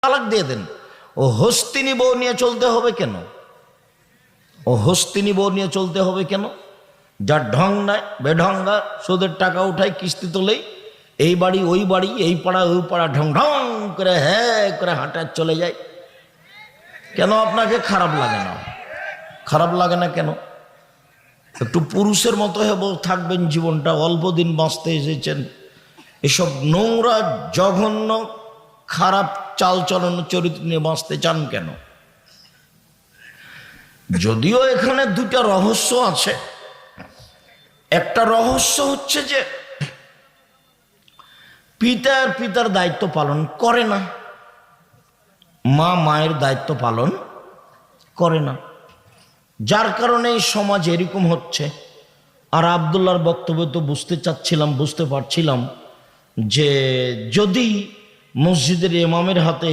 তালাক দিয়ে দেন। ও হস্তিনী বউ নিয়ে চলতে হবে কেন? ও হস্তিনী বউ নিয়ে চলতে হবে কেন? যার ঢং নাই, বেঢঙ্গা, সুদের টাকা উঠায়, কিস্তি তোলেই, এই বাড়ি ওই বাড়ি, এই পাড়া ওই পাড়া, ঢং ঢং করে হ্যাঁ করে হাঁটা চলে যায়। কেন আপনাকে খারাপ লাগে না? খারাপ লাগে না কেন? একটু পুরুষের মতো থাকবেন, জীবনটা অল্প দিন বাঁচতে এসেছেন, এসব নোংরা জঘন্য খারাপ চালচলন চরিত্র নিয়ে বাঁচতে চান কেন? যদিও এখানে দুটা রহস্য আছে। একটা রহস্য হচ্ছে যে পিতার দায়িত্ব পালন করে না, মা মায়ের দায়িত্ব পালন করে না, যার কারণে এই সমাজ এরকম হচ্ছে। আর আব্দুল্লাহর বক্তব্য তো বুঝতে পারছিলাম যে যদি মসজিদের ইমামের হাতে